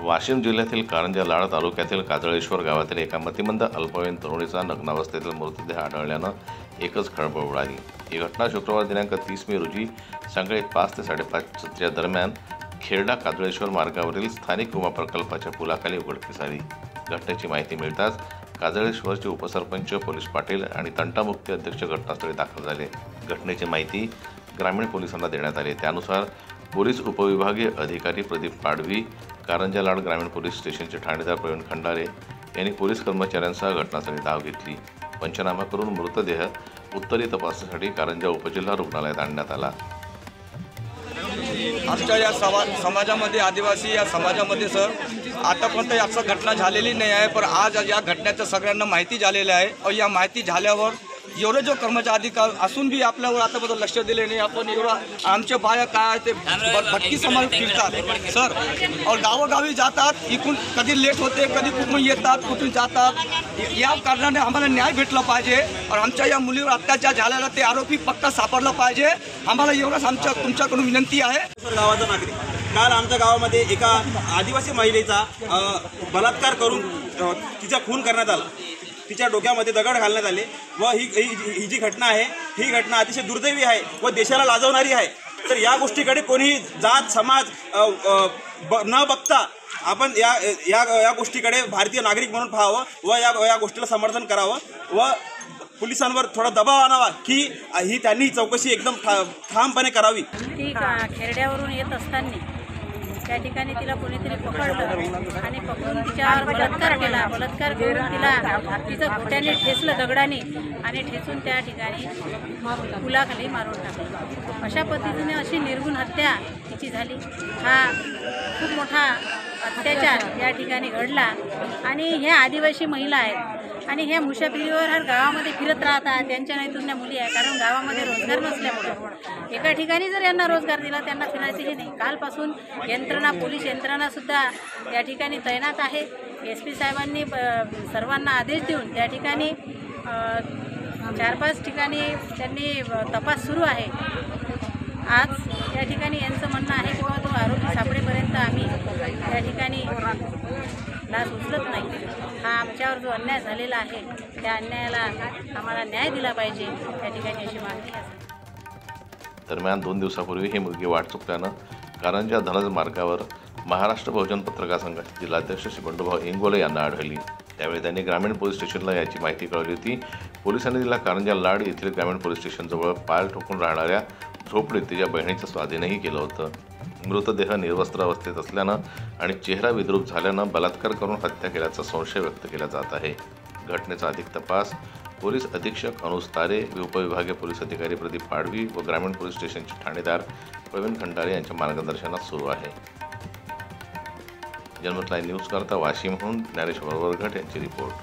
वाशिम जिल्ह्यातील कारंजा लाड तालुक्यातील काजळेश्वर गावातील एका मतिमंद अल्पवयीन तरुणीचा नग्नावस्थेतील मृतदेह आढळल्यानं एकच खळबळ उडाली। ही घटना शुक्रवार दिनांक 30 मे रोजी संध्याकाळी 5 ते 5:30 दरम्यान खेरडा काजळेश्वर मार्गावरील स्थानिक विमा प्रकल्पाच्या पुलाखाली उघडकीस आली। घटनेची माहिती मिळताच काजळेश्वरचे उपसरपंच पोलीस पाटील आणि तंटामुक्ती अध्यक्ष घटनास्थळी दाखल झाले। घटनेची माहिती ग्रामीण पोलिसांना देण्यात आली। त्यानुसार पोलीस उपविभागीय अधिकारी प्रदीप पाडवी, कारंजा लाड ग्रामीण पोलीस स्टेशनचे ठाणेदार प्रवीण खंडारे यांनी पोलीस कर्मचाऱ्यांसह घटनास्थळी धाव घेतली। पंचनामा करून मृतदेह उत्तरीय तपासणीसाठी कारंजा उपजिल्हा रुग्णालयात आणण्यात आला। आमच्या या समाजामध्ये आदिवासी या समाजामध्ये सर आतापर्यंत याची घटना झालेली नाही आहे, पण आज या घटनेचं सगळ्यांना माहिती झालेलं आहे। और या माहिती झाल्यावर एवढे जो कर्मचारी अधिकारी असून बी आपल्यावर आतापर्यंत लक्ष दिले नाही। आपण एवढं आमचे बाया काय ते भटकी समाज फिरतात सर, और गावोगावी जातात, इकडून कधी लेट होते, कधी कुठून येतात, कुठून जातात। या कारणाने आम्हाला न्याय भेटला पाहिजे और आमच्या या मुलीवर अत्याचार झालेला ते आरोपी पक्का सापडला पाहिजे। आम्हाला एवढंच तुमच्याकडून विनंती आहे। गावाचा नागरिक काल आमच्या गावामध्ये एका आदिवासी महिलेचा बलात्कार करून तिचा खून करण्यात आला। तिच्या डोक्यामध्ये दगड घालण्यात आले व ही जी घटना आहे ही घटना अतिशय दुर्दैवी आहे व देशाला लाजवणारी आहे। तर या गोष्टीकडे कोणी जात समाज न बघता आपण या गोष्टीकडे भारतीय नागरिक म्हणून पाहावं व या गोष्टीला समर्थन करावं व पोलिसांवर थोडा दबाव आणावा की त्यांनी चौकशी एकदम ठामपणे करावी। ती खेरड्यावरून येत असताना त्या ठिकाणी तिला कोणीतरी पकडलं आणि पकडून तिच्यावर बलात्कार केला। बलात्कार करून तिचं घोट्याने ठेचलं दगडाने आणि ठेचून त्या ठिकाणी पुलाखाली मारून टाकलं। अशा पद्धतीने अशी निर्गुण हत्या तिची झाली। हा खूप मोठा अत्याचार या ठिकाणी घडला आणि ह्या आदिवासी महिला आहेत आणि ह्या मुसाफिरीवर हर गावामध्ये फिरत राहतात। त्यांच्या नैतुन्या मुली आहे, कारण गावामध्ये रोजगार नसल्यामुळे एका ठिकाणी जर यांना रोजगार दिला त्यांना फिरायचंही नाही। कालपासून यंत्रणा पोलीस यंत्रणासुद्धा या ठिकाणी तैनात आहे। SP साहेबांनी सर्वांना आदेश देऊन त्या ठिकाणी 4-5 ठिकाणी त्यांनी तपास सुरू आहे। आज या ठिकाणी यांचं म्हणणं आहे की तो आरोपी सापडेपर्यंत आम्ही या ठिकाणी लाच उचलत नाही। हा आमच्यावर जो अन्याय झालेला आहे त्या अन्यायाला आम्हाला न्याय दिला पाहिजे, त्या ठिकाणी अशी मागणी आहे। दरम्यान 2 दिवसापूर्वी ही मुलगी वाट चुकल्यानं कारंजा धनज मार्गावर महाराष्ट्र बहुजन पत्रकार संघाचे जिल्हाध्यक्ष श्री बंडूभाऊ इंगोले यांना आढळली। त्यावेळी त्यांनी ग्रामीण पोलीस स्टेशनला याची माहिती कळवली होती। पोलिसांनी तिला कारंजा लाड येथील ग्रामीण पोलीस स्टेशनजवळ पाय ठोकून राहणाऱ्या झोपडीत तिच्या बहिणीचं स्वाधीनही केलं होतं। मृतदेह निर्वस्त्र अवस्थेत असल्यानं आणि चेहरा विद्रूप झाल्यानं बलात्कार करून हत्या केल्याचा संशय व्यक्त केला जात आहे। घटनेचा अधिक तपास पोलीस अधीक्षक अनुज तारे, उपविभागीय पोलीस अधिकारी प्रदीप पाडवी व ग्रामीण पोलीस स्टेशनचे ठाणेदार प्रवीण खंडारे यांच्या मार्गदर्शनात सुरू आहे। जनमत लाईव्ह न्यूज करता वाशिमहून ज्ञानेश्वर वरघट यांची रिपोर्ट।